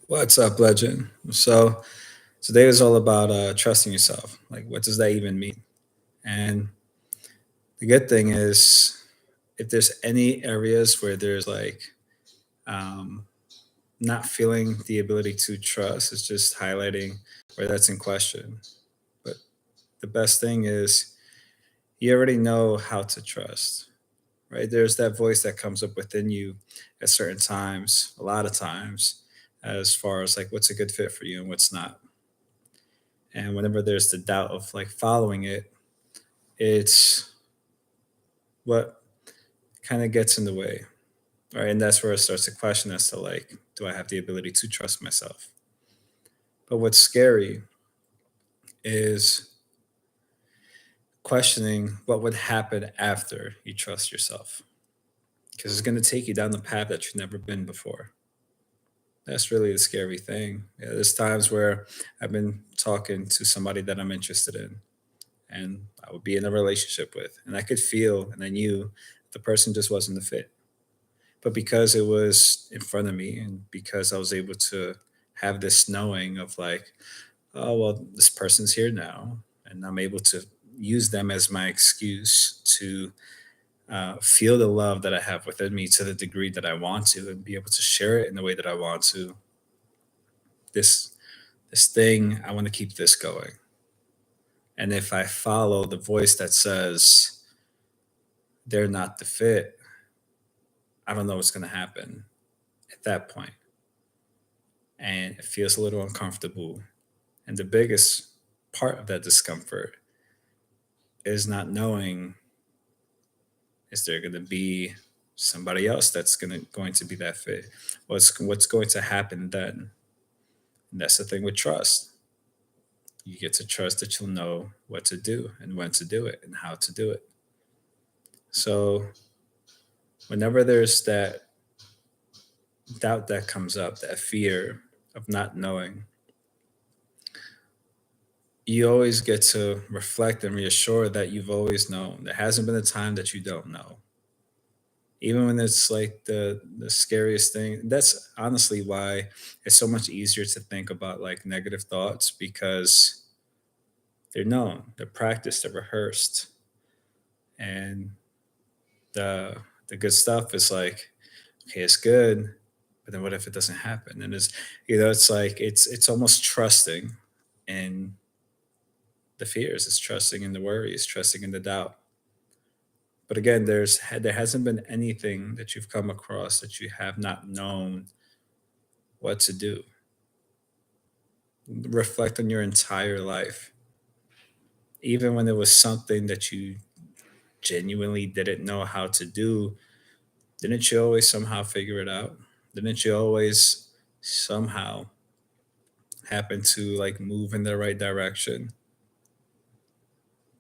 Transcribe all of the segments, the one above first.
What's up, legend? So today is all about trusting yourself. Like, what does that even mean? And the good thing is, if there's any areas where there's like um, not feeling the ability to trust, it's just highlighting where that's in question. But the best thing is, you already know how to trust, right? There's that voice that comes up within you at certain times, a lot of times, as far as like what's a good fit for you and what's not. And whenever there's the doubt of like following it, it's what kind of gets in the way, right? And that's where it starts to question as to like, do I have the ability to trust myself? But what's scary is questioning what would happen after you trust yourself, because it's going to take you down the path that you've never been before. That's really the scary thing. Yeah, there's times where I've been talking to somebody that I'm interested in, and I would be in a relationship with, and I could feel and I knew the person just wasn't a fit. But because it was in front of me and because I was able to have this knowing of like, oh, well, this person's here now, and I'm able to use them as my excuse to feel the love that I have within me to the degree that I want to and be able to share it in the way that I want to. This thing, I want to keep this going. And if I follow the voice that says they're not the fit, I don't know what's going to happen at that point. And it feels a little uncomfortable. And the biggest part of that discomfort is not knowing, is there going to be somebody else that's going to be that fit? What's going to happen then? And that's the thing with trust. You get to trust that you'll know what to do and when to do it and how to do it. So whenever there's that doubt that comes up, that fear of not knowing, you always get to reflect and reassure that you've always known. There hasn't been a time that you don't know. Even when it's like the scariest thing. That's honestly why it's so much easier to think about like negative thoughts, because they're known, they're practiced, they're rehearsed. And the good stuff is like, okay, it's good, but then what if it doesn't happen? And it's like it's almost trusting in the fears, it's trusting in the worries, trusting in the doubt. But again, there hasn't been anything that you've come across that you have not known what to do. Reflect on your entire life. Even when it was something that you genuinely didn't know how to do, didn't you always somehow figure it out? Didn't you always somehow happen to like move in the right direction?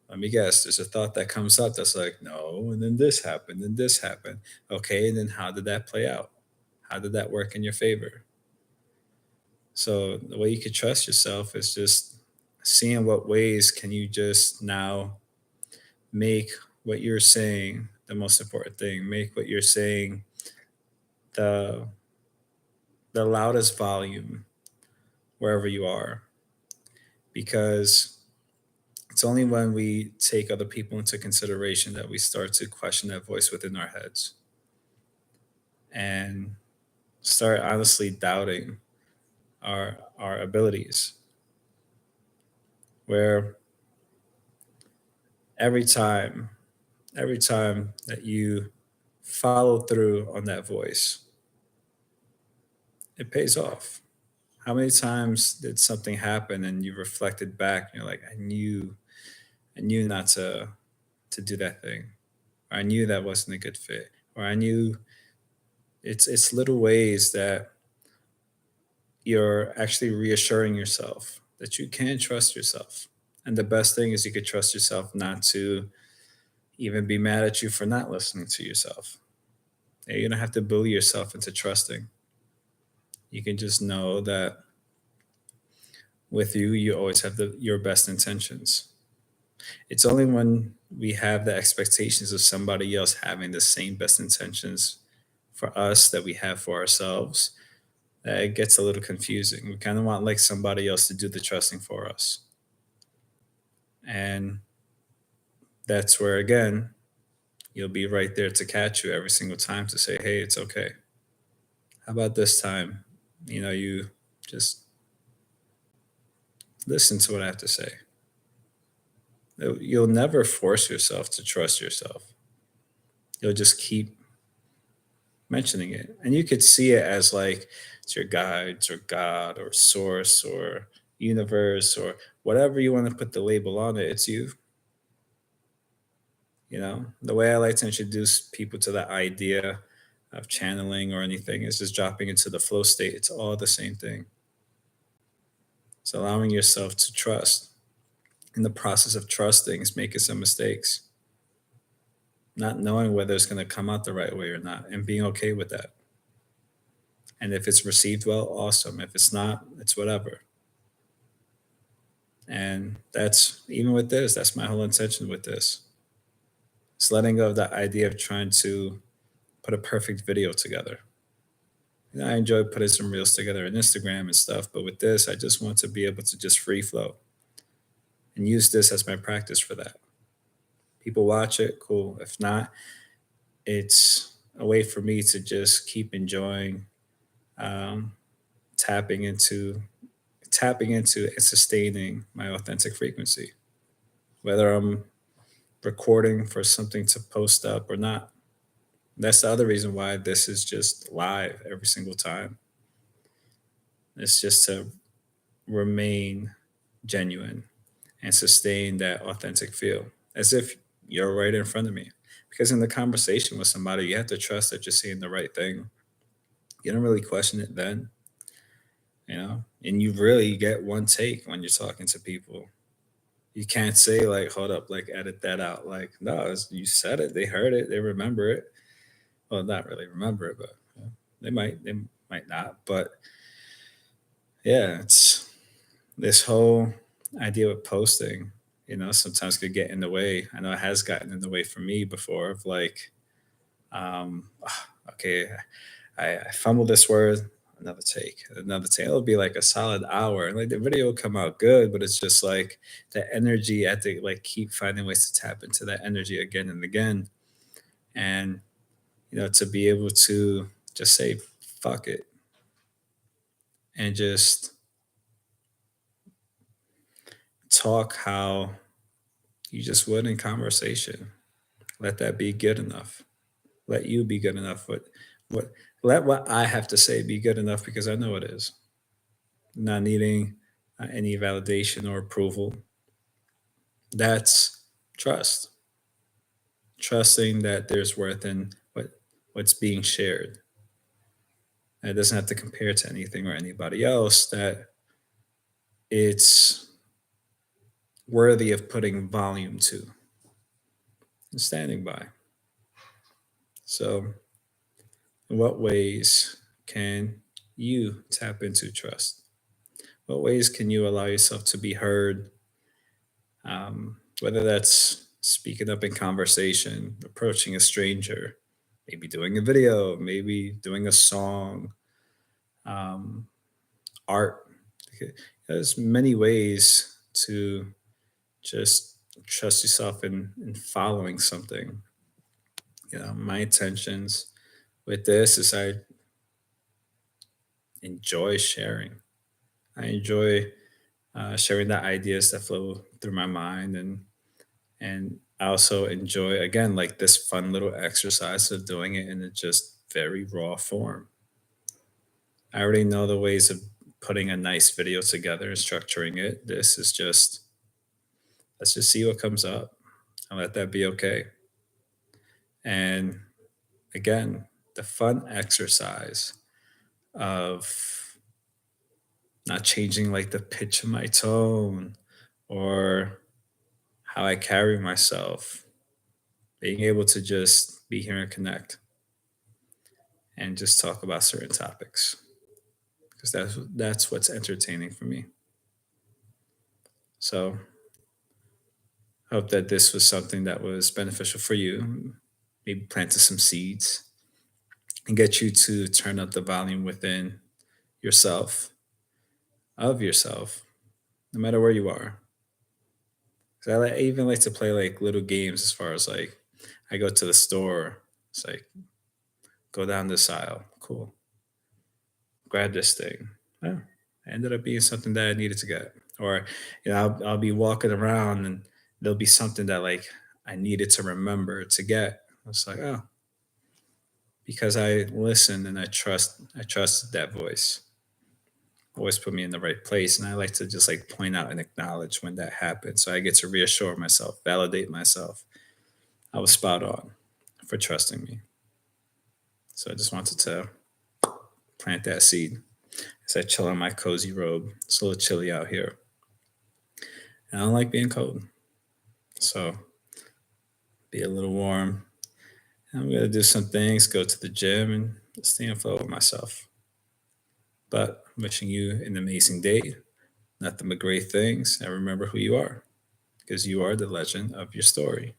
Let me guess, there's a thought that comes up that's like, no, and then this happened, and this happened. Okay, and then how did that play out? How did that work in your favor? So the way you could trust yourself is just seeing what ways can you just now make what you're saying the most important thing. Make what you're saying the the loudest volume wherever you are. Because it's only when we take other people into consideration that we start to question that voice within our heads and start honestly doubting our abilities. Where every time every time that you follow through on that voice, it pays off. How many times did something happen and you reflected back and you're like, I knew not to do that thing. Or I knew that wasn't a good fit. Or I knew it's little ways that you're actually reassuring yourself that you can trust yourself. And the best thing is you could trust yourself not to even be mad at you for not listening to yourself. You don't have to bully yourself into trusting. You can just know that with you, you always have your best intentions. It's only when we have the expectations of somebody else having the same best intentions for us that we have for ourselves that it gets a little confusing. We kind of want like somebody else to do the trusting for us. And that's where, again, you'll be right there to catch you every single time to say, hey, it's okay. How about this time? You just listen to what I have to say. You'll never force yourself to trust yourself. You'll just keep mentioning it. And you could see it as like it's your guides or God or source or universe or whatever you want to put the label on it. It's you. The way I like to introduce people to the idea of channeling or anything is just dropping into the flow state. It's all the same thing. It's allowing yourself to trust. In the process of trusting is making some mistakes, not knowing whether it's going to come out the right way or not, and being okay with that. And if it's received well, awesome. If it's not, it's whatever. And that's even with this, that's my whole intention with this. It's letting go of that idea of trying to put a perfect video together. I enjoy putting some reels together on Instagram and stuff, but with this, I just want to be able to just free flow and use this as my practice for that. People watch it, cool. If not, it's a way for me to just keep enjoying um, tapping into and sustaining my authentic frequency, whether I'm recording for something to post up or not. That's the other reason why this is just live every single time. It's just to remain genuine and sustain that authentic feel as if you're right in front of me. Because in the conversation with somebody, you have to trust that you're saying the right thing. You don't really question it then, and you really get one take when you're talking to people. You can't say, like, hold up, like, edit that out. Like, no, you said it, they heard it, they remember it. Well, not really remember it, but they might not. But yeah, it's this whole idea of posting, sometimes could get in the way. I know it has gotten in the way for me before of like, okay, I fumbled this word, another take. It'll be like a solid hour. And like the video will come out good, but it's just like the energy. I have to like keep finding ways to tap into that energy again and again. And, to be able to just say, fuck it, and just talk how you just would in conversation. Let that be good enough. Let you be good enough. What let what I have to say be good enough because I know it is. Not needing any validation or approval. That's trust. Trusting that there's worth in what's being shared. And it doesn't have to compare to anything or anybody else. That it's worthy of putting volume to and standing by. So, in what ways can you tap into trust? What ways can you allow yourself to be heard? Whether that's speaking up in conversation, approaching a stranger, maybe doing a video, maybe doing a song, um, art. There's many ways to just trust yourself in following something. My intentions with this is I enjoy sharing. I enjoy sharing the ideas that flow through my mind, and I also enjoy again like this fun little exercise of doing it in a just very raw form. I already know the ways of putting a nice video together and structuring it. This is just let's just see what comes up and let that be okay. And again, the fun exercise of not changing like the pitch of my tone or how I carry myself, being able to just be here and connect and just talk about certain topics because that's what's entertaining for me. So I hope that this was something that was beneficial for you. Maybe planted some seeds and get you to turn up the volume within yourself, of yourself, no matter where you are. 'Cause I even like to play like little games as far as like I go to the store. It's like go down this aisle. Cool. Grab this thing. Oh, it ended up being something that I needed to get. Or, I'll be walking around and there'll be something that like I needed to remember to get. It's like, oh, because I listened and I trusted that voice. Always put me in the right place. And I like to just like point out and acknowledge when that happens. So I get to reassure myself, validate myself. I was spot on for trusting me. So I just wanted to plant that seed as I chill in my cozy robe. It's a little chilly out here. And I don't like being cold. So be a little warm. I'm gonna do some things, go to the gym and stay in flow with myself. But wishing you an amazing day, nothing but great things, and remember who you are, because you are the legend of your story.